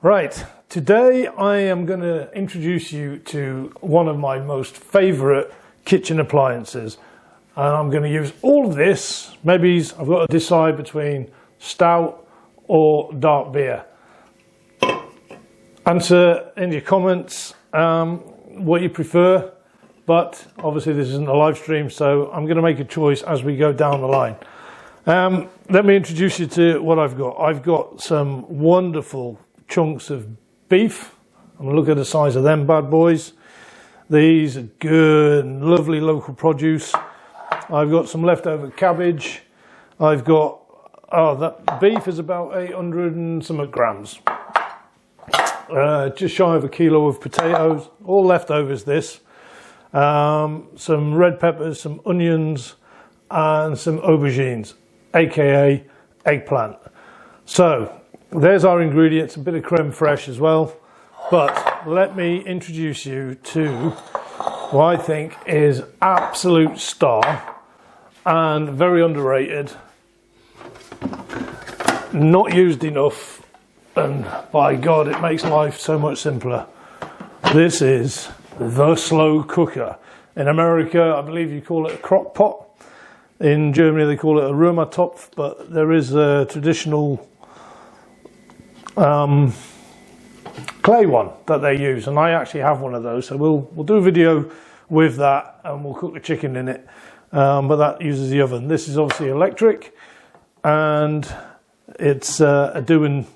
Right, today I am going to introduce you to one of my most favourite kitchen appliances, and I'm going to use all of this. Maybe I've got to decide between stout or dark beer. Answer in your comments what you prefer, but obviously this isn't a live stream, so I'm going to make a choice as we go down the line. Let me introduce you to what I've got. I've got some wonderful chunks of beef. I'm going to look at the size of them bad boys. These are good and lovely local produce. I've got some leftover cabbage. I've got, that beef is about 800 and some grams. Just shy of a kilo of potatoes, all leftovers this. Some red peppers, some onions and some aubergines, aka eggplant. So there's our ingredients, a bit of creme fraiche as well. But let me introduce you to what I think is absolute star and very underrated, not used enough, and by God it makes life so much simpler. This is the slow cooker. In America I believe you call it a crock pot. In Germany they call it a Römertopf, but there is a traditional clay one that they use, and I actually have one of those, so we'll do a video with that and we'll cook the chicken in it, but that uses the oven. This is obviously electric, and it's a do and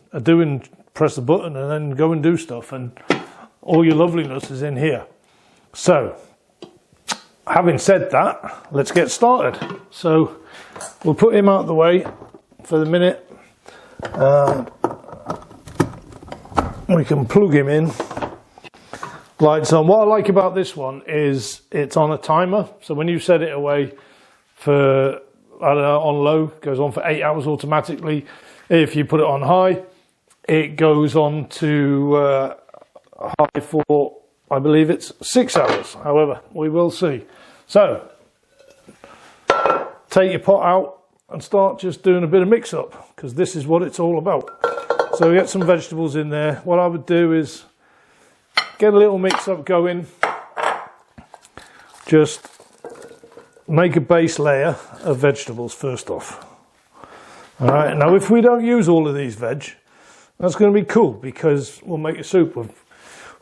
press the button and then go and do stuff, and all your loveliness is in here. So having said that, let's get started. So we'll put him out of the way for the minute. We can plug him in. Lights on. What I like about this one is it's on a timer. So when you set it away for, I don't know, on low, it goes on for 8 hours automatically. If you put it on high, it goes on to high for, I believe it's 6 hours. However, we will see. So take your pot out and start just doing a bit of mix up, because this is what it's all about. So we get some vegetables in there. What I would do is get a little mix up going. Just make a base layer of vegetables first off. All right, now if we don't use all of these veg, that's going to be cool, because we'll make a soup with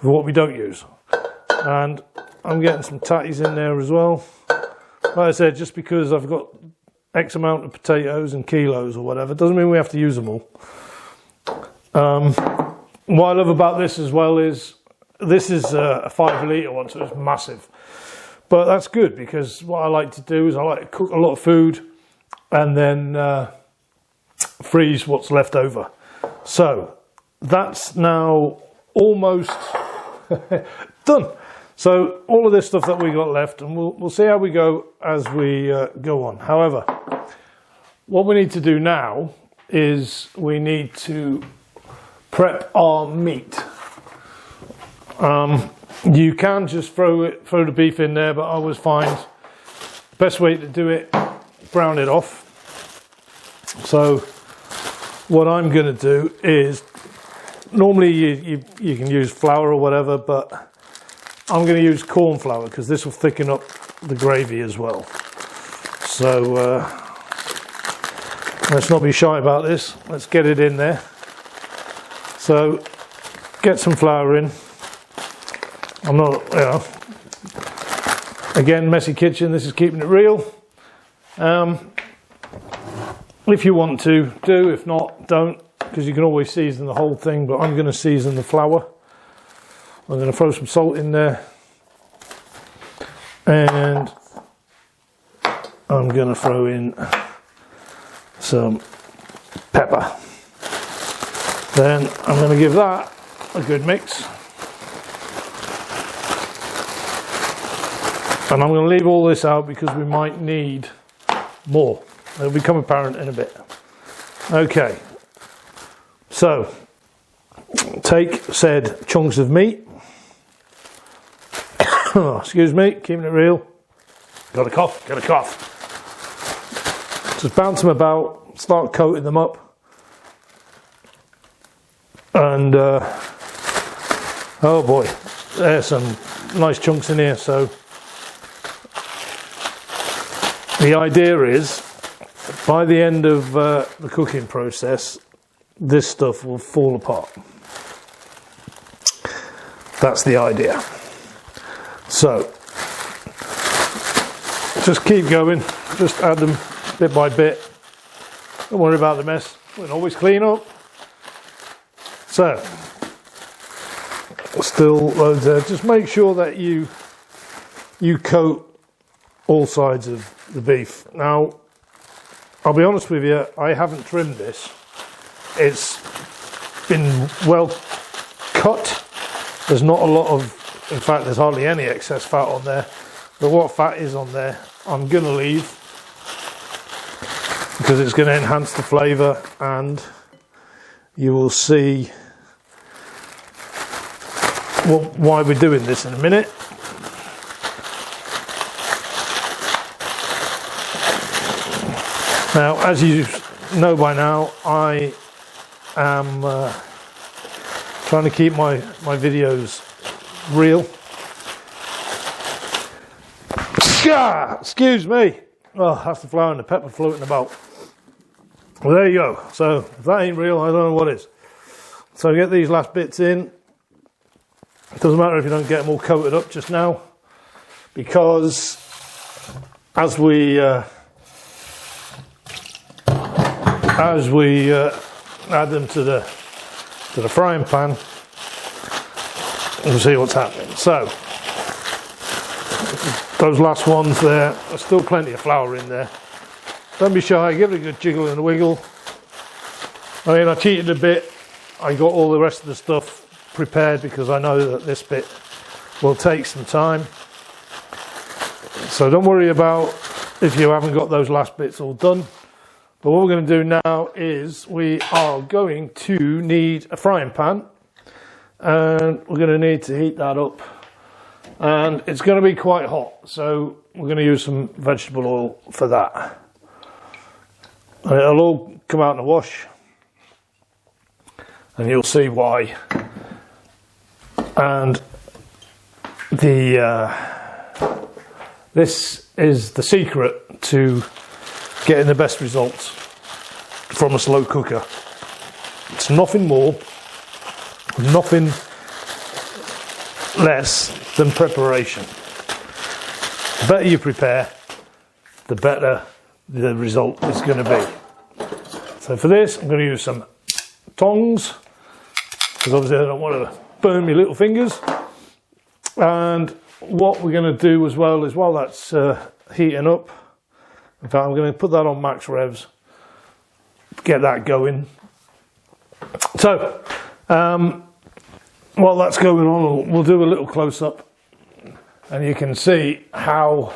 what we don't use. And I'm getting some tatties in there as well. Like I said, just because I've got X amount of potatoes and kilos or whatever, doesn't mean we have to use them all. What I love about this as well is this is a 5 litre one, so it's massive. But that's good, because what I like to do is I like to cook a lot of food and then freeze what's left over. So that's now almost done. So all of this stuff that we got left, and we'll see how we go as we go on. However, what we need to do now is we need to prep our meat. You can just throw the beef in there, but I always find the best way to do it, brown it off. So what I'm going to do is, normally you can use flour or whatever, but I'm going to use corn flour because this will thicken up the gravy as well. So let's not be shy about this. Let's get it in there. So get some flour in. I'm not, again, messy kitchen. This is keeping it real. If you want to do, if not, don't, because you can always season the whole thing, but I'm going to season the flour. I'm going to throw some salt in there, and I'm going to throw in some pepper. Then I'm going to give that a good mix, and I'm going to leave all this out because we might need more. It'll become apparent in a bit. Okay, so take said chunks of meat. Oh, excuse me, keeping it real. Got a cough. Just bounce them about, start coating them up. And oh boy, there's some nice chunks in here. So the idea is, by the end of the cooking process, this stuff will fall apart. That's the idea. So just keep going, just add them bit by bit. Don't worry about the mess, we can always clean up. So still loads there. Just make sure that you coat all sides of the beef. Now, I'll be honest with you, I haven't trimmed this. It's been well cut. There's not a lot of, in fact, there's hardly any excess fat on there. But what fat is on there, I'm going to leave, because it's going to enhance the flavour, and you will see why we're doing this in a minute. Now, as you know by now, I am trying to keep my videos real. Excuse me. Oh, that's the flour and the pepper floating about. Well, there you go. So if that ain't real, I don't know what is. So get these last bits in. It doesn't matter if you don't get them all coated up just now, because as we add them to the frying pan, we'll see what's happening. So those last ones there, there's still plenty of flour in there. Don't be shy, give it a good jiggle and a wiggle. I mean, I cheated a bit. I got all the rest of the stuff prepared because I know that this bit will take some time. So don't worry about if you haven't got those last bits all done. But what we're going to do now is we are going to need a frying pan, and we're going to need to heat that up, and it's going to be quite hot, so we're going to use some vegetable oil for that. And it'll all come out in the wash, and you'll see why. And this is the secret to getting the best results from a slow cooker. It's nothing more, nothing less than preparation. The better you prepare, the better the result is going to be. So for this, I'm going to use some tongs, because obviously I don't want to burn my little fingers. And what we're going to do as well is, while that's heating up, in fact, I'm going to put that on max revs, get that going. So, while that's going on, we'll do a little close-up, and you can see how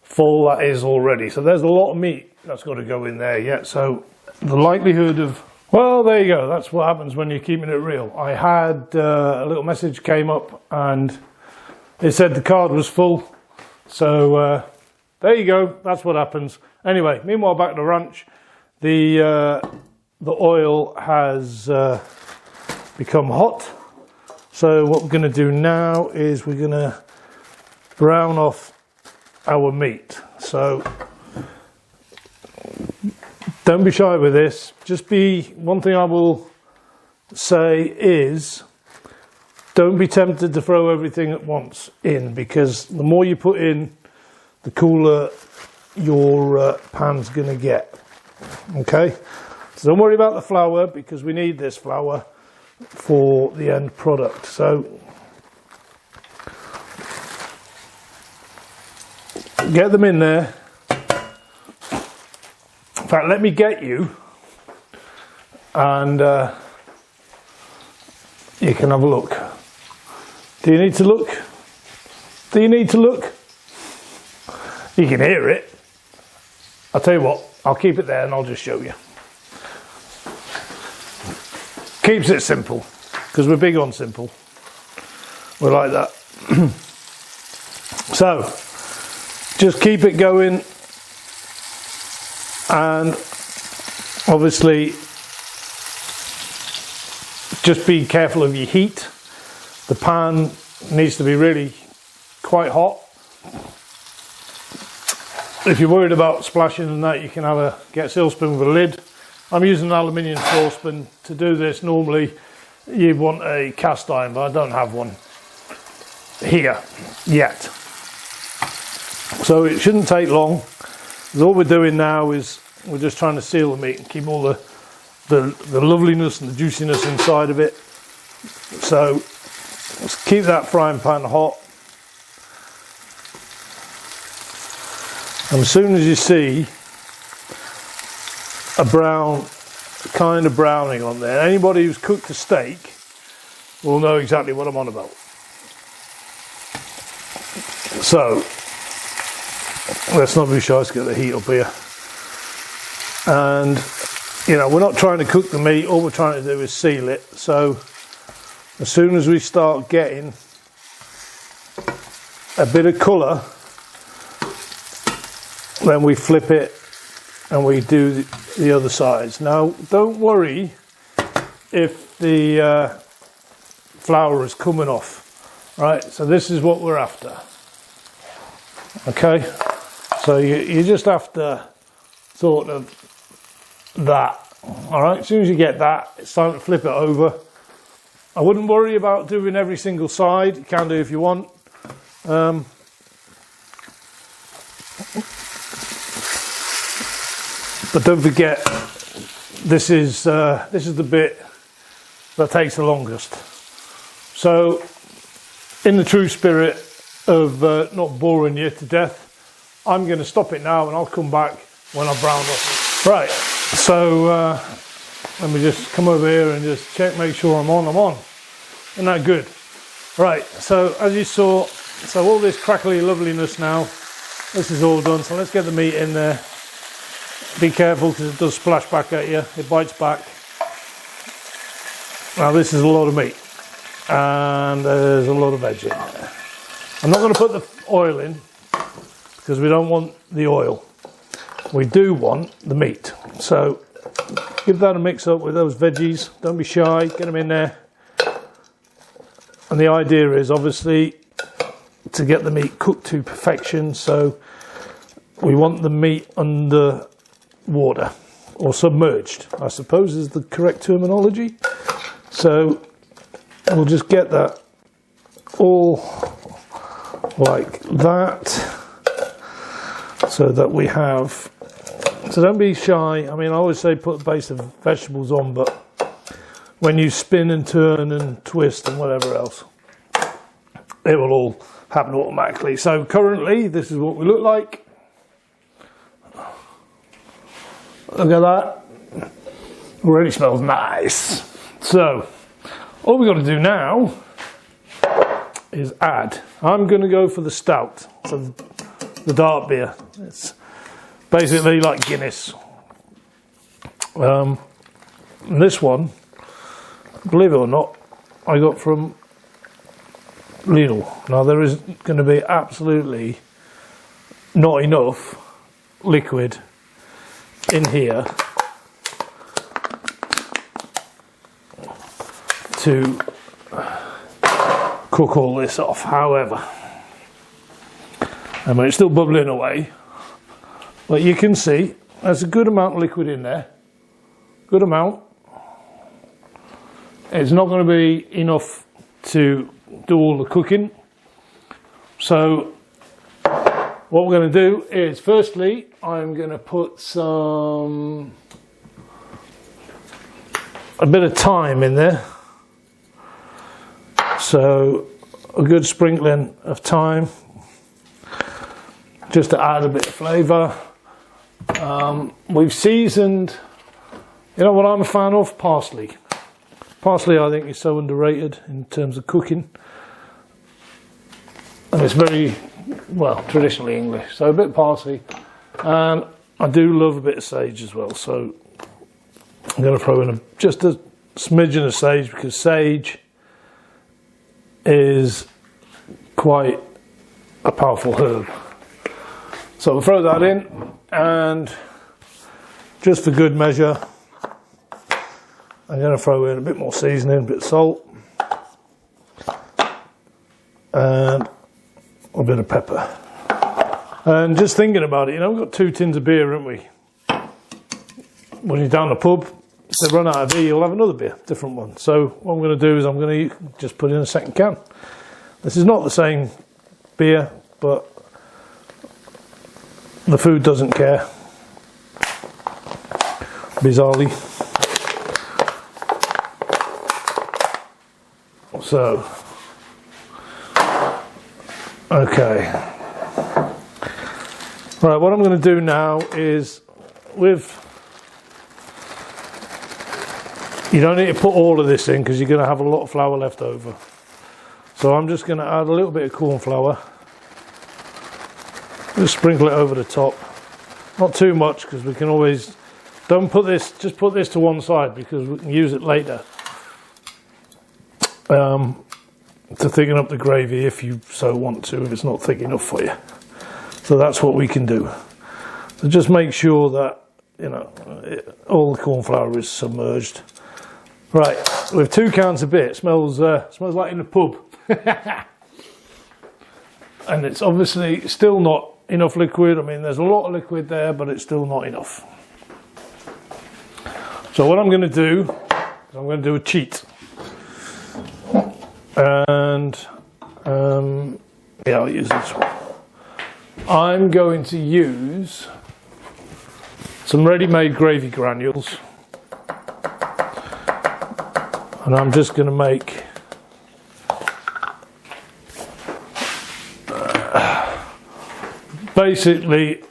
full that is already. So there's a lot of meat that's got to go in there yet. So the likelihood of, well, there you go. That's what happens when you're keeping it real. I had a little message came up, and it said the card was full. So there you go, that's what happens. Anyway, meanwhile, back to the ranch. The oil has become hot. So what we're going to do now is we're going to brown off our meat. So don't be shy with this. Just be, one thing I will say is, don't be tempted to throw everything at once in, because the more you put in, the cooler your pan's going to get. Okay, so don't worry about the flour, because we need this flour for the end product. So get them in there. In fact, let me get you, and you can have a look. Do you need to look? Do you need to look? You can hear it. I'll tell you what, I'll keep it there and I'll just show you. Keeps it simple, because we're big on simple. We're like that. So, just keep it going, and obviously just be careful of your heat. The pan needs to be really quite hot. If you're worried about splashing and that, you can get a silkspoon with a lid. I'm using an aluminium saucepan to do this. Normally you'd want a cast iron, but I don't have one here yet. So it shouldn't take long. All we're doing now is we're just trying to seal the meat and keep all the loveliness and the juiciness inside of it. So let's keep that frying pan hot. And as soon as you see a brown, kind of browning on there, anybody who's cooked a steak will know exactly what I'm on about. So let's not be shy, let's get the heat up here. And you know, we're not trying to cook the meat, all we're trying to do is seal it. So as soon as we start getting a bit of colour, then we flip it and we do the other sides. Now don't worry if the flour is coming off, right? So this is what we're after. Okay, so you just have to sort of that. All right, as soon as you get that, it's time to flip it over. I wouldn't worry about doing every single side. You can do if you want. But don't forget, this is the bit that takes the longest. So, in the true spirit of not boring you to death, I'm going to stop it now, and I'll come back when I've browned up. Right. So let me just come over here and just check, make sure I'm on. Isn't that good? Right. So as you saw, so all this crackly loveliness now, this is all done. So let's get the meat in there. Be careful because it does splash back at you. It bites back. Now this is a lot of meat, and there's a lot of veg in there. I'm not going to put the oil in because we don't want the oil. We do want the meat. So give that a mix up with those veggies. Don't be shy, get them in there. And the idea is obviously to get the meat cooked to perfection. So we want the meat under water, or submerged, I suppose is the correct terminology. So we'll just get that all like that, so that we have, so don't be shy. I mean, I always say put a base of vegetables on, but when you spin and turn and twist and whatever else, it will all happen automatically. So currently this is what we look like. Look at that, already smells nice. So all we've got to do now is add. I'm going to go for the stout, so the dark beer. It's basically like Guinness. This one, believe it or not, I got from Lidl. Now there is going to be absolutely not enough liquid in here to cook all this off. However, I mean, it's still bubbling away, but you can see there's a good amount of liquid in there. Good amount. It's not going to be enough to do all the cooking. So what we're going to do is, firstly, I'm going to put a bit of thyme in there. So a good sprinkling of thyme, just to add a bit of flavour. We've seasoned, you know what I'm a fan of? Parsley. Parsley, I think, is so underrated in terms of cooking. And it's very, well, traditionally English. So a bit of parsley. And I do love a bit of sage as well. So I'm going to throw in just a smidgen of sage, because sage is quite a powerful herb. So we'll throw that in, and just for good measure, I'm going to throw in a bit more seasoning, a bit of salt, and a bit of pepper. And just thinking about it, you know, we've got 2 tins of beer, haven't we? When you're down the pub, if they run out of beer, you'll have another beer, different one. So what I'm going to do is I'm going to just put in a second can. This is not the same beer, but the food doesn't care, bizarrely. So, okay. Right, what I'm going to do now is you don't need to put all of this in because you're going to have a lot of flour left over. So I'm just going to add a little bit of corn flour. Just sprinkle it over the top. Not too much because we can always, don't put this, just put this to one side because we can use it later. To thicken up the gravy if you so want to, if it's not thick enough for you. So that's what we can do. So just make sure that, you know, all the corn flour is submerged. Right, with 2 cans of beer, it smells like in a pub. And it's obviously still not enough liquid. I mean, there's a lot of liquid there, but it's still not enough. So what I'm going to do is I'm going to do a cheat. And yeah, I'll use this one. I'm going to use some ready-made gravy granules, and I'm just going to make basically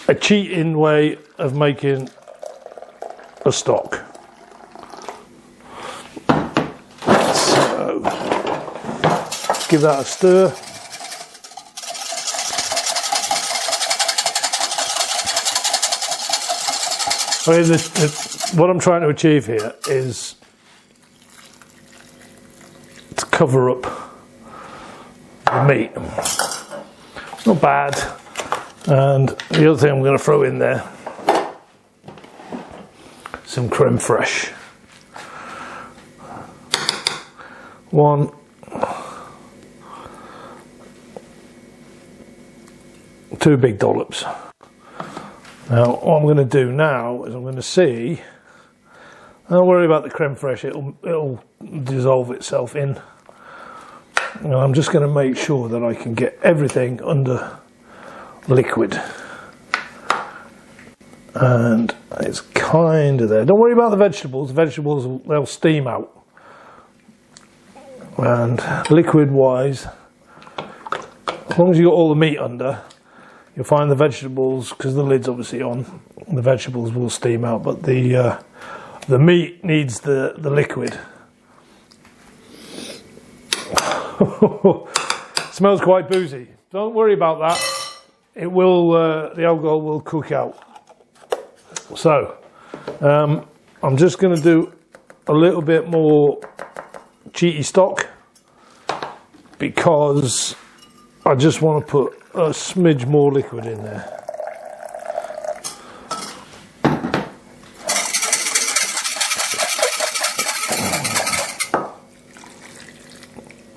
a cheating way of making a stock. So give that a stir. I mean, what I'm trying to achieve here is to cover up the meat. It's not bad. And the other thing I'm going to throw in there, some creme fraiche. 2 big dollops. Now, what I'm going to do now is I'm going to see. Don't worry about the creme fraiche; it'll dissolve itself in. And I'm just going to make sure that I can get everything under liquid, and it's kind of there. Don't worry about the vegetables. The vegetables, they'll steam out. And liquid-wise, as long as you got all the meat under, you'll find the vegetables, because the lid's obviously on, the vegetables will steam out, but the meat needs the liquid. Smells quite boozy. Don't worry about that. It will, the alcohol will cook out. So, I'm just going to do a little bit more cheaty stock because I just want to put a smidge more liquid in there.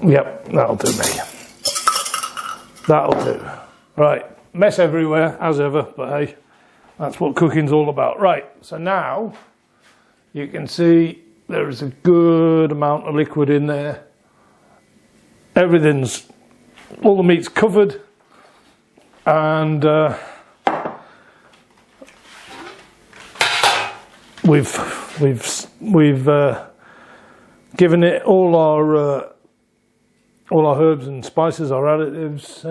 Yep, that'll do me. That'll do. Right, mess everywhere as ever, but hey, that's what cooking's all about. Right, so now you can see there is a good amount of liquid in there. Everything's, all the meat's covered, and we've given it all our herbs and spices, our additives.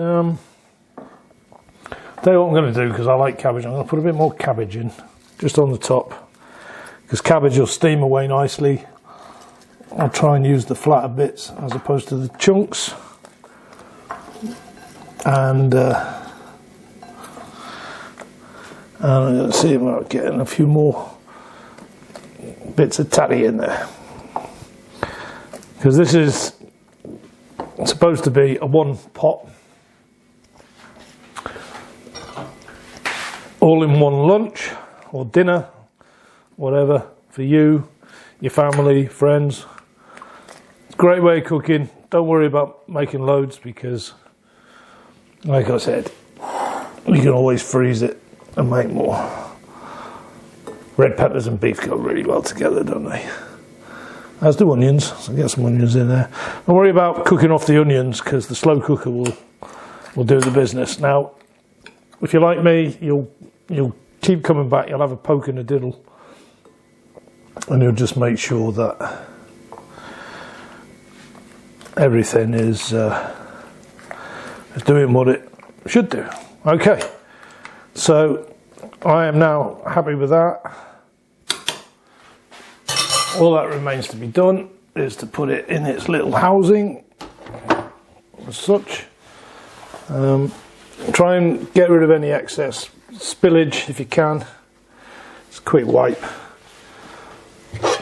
Tell you what I'm going to do, because I like cabbage. I'm going to put a bit more cabbage in, just on the top, because cabbage will steam away nicely. I'll try and use the flatter bits as opposed to the chunks. And I'm going to see about getting a few more bits of tatty in there, because this is supposed to be a one pot, all in one lunch or dinner, whatever for you. your family, friends. It's a great way of cooking. Don't worry about making loads because, like I said, you can always freeze it and make more. Red peppers and beef go really well together, don't they? As do onions, so get some onions in there. Don't worry about cooking off the onions because the slow cooker will do the business. Now, if you're like me, you'll keep coming back, you'll have a poke and a diddle, and you'll just make sure that everything is doing what it should do. Okay, so I am now happy with that. All that remains to be done is to put it in its little housing as such. Try and get rid of any excess spillage if you can. It's a quick wipe.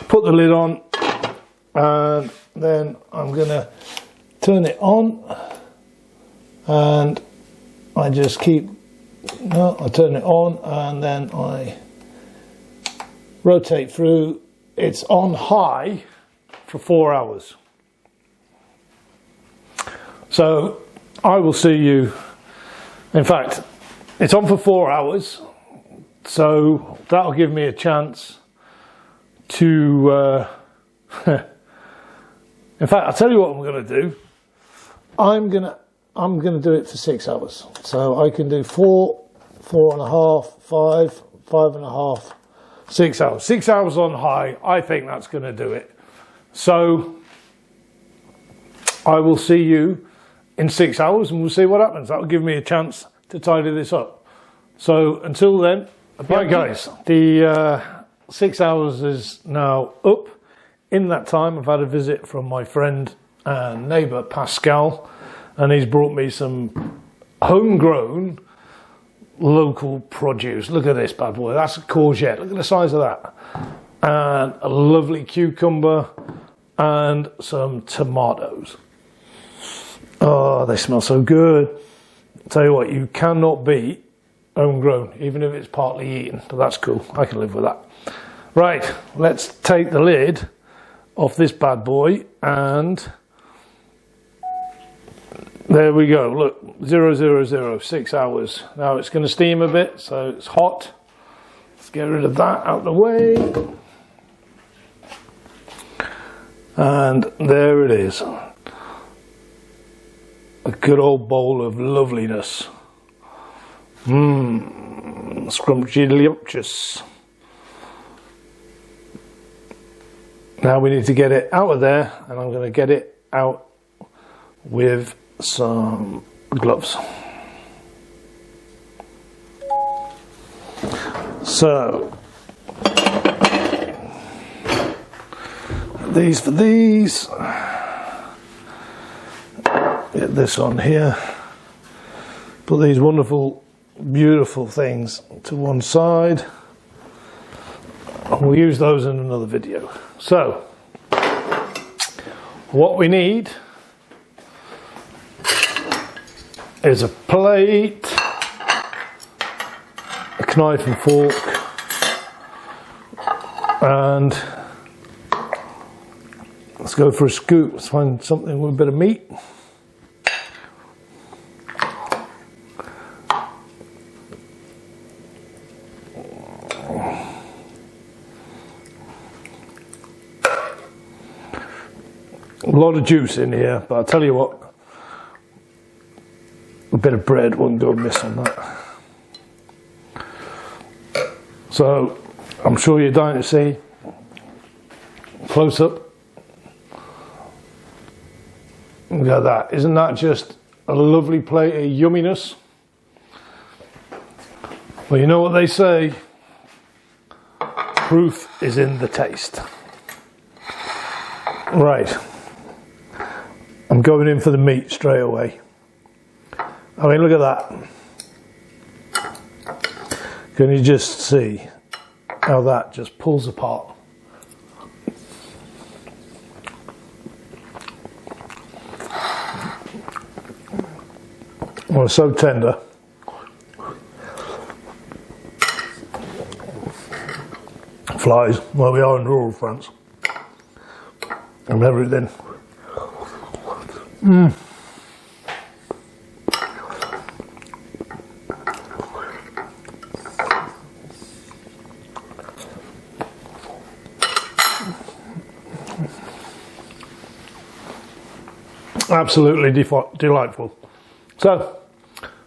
Put the lid on, and then I'm going to turn it on, and I just keep, I turn it on and then I rotate through. It's on high for 4 hours. So I will see you, in fact, it's on for 4 hours, so that'll give me a chance to, in fact, I'll tell you what I'm going to do. I'm going to do it for 6 hours. So I can do 4, 4.5, 5, 5.5, 6 hours. 6 hours on high, I think that's going to do it. So I will see you in 6 hours and we'll see what happens. That'll give me a chance to tidy this up. So until then, right guys, the 6 hours is now up. In that time, I've had a visit from my friend and neighbour Pascal, and he's brought me some homegrown local produce. Look at this bad boy, that's a courgette, look at the size of that, and a lovely cucumber and some tomatoes. Oh, they smell so good. I'll tell you what, you cannot beat homegrown, even if it's partly eaten, but that's cool, I can live with that. Right, let's take the lid off this bad boy, and there we go. Look, 000, 6 hours. Now it's going to steam a bit, so it's hot. Let's get rid of that out of the way. And there it is. A good old bowl of loveliness. Scrumptious. Now we need to get it out of there, and I'm going to get it out with some gloves. So these for these. Get this on here. Put these wonderful, beautiful things to one side. We'll use those in another video. So, what we need is a plate, a knife and fork, and let's go for a scoop. Let's find something with a bit of meat. A lot of juice in here, but I'll tell you what, a bit of bread wouldn't go amiss on that. So, I'm sure you're dying to see, close up. Look at that, isn't that just a lovely plate of yumminess? Well, you know what they say, proof is in the taste. Right. I'm going in for the meat straight away. I mean, look at that. Can you just see how that just pulls apart? Well, it's so tender. Flies, where we are in rural France. and everything. Absolutely delightful. So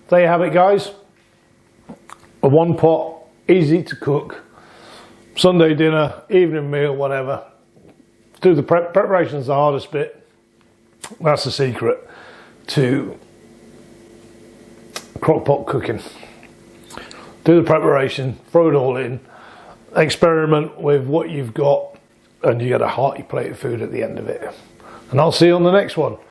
there you have it, guys. A one pot, easy to cook Sunday dinner, evening meal, whatever. Do the preparation's the hardest bit. That's the secret to crock pot cooking. Do the preparation, throw it all in, experiment with what you've got, and you get a hearty plate of food at the end of it. And I'll see you on the next one.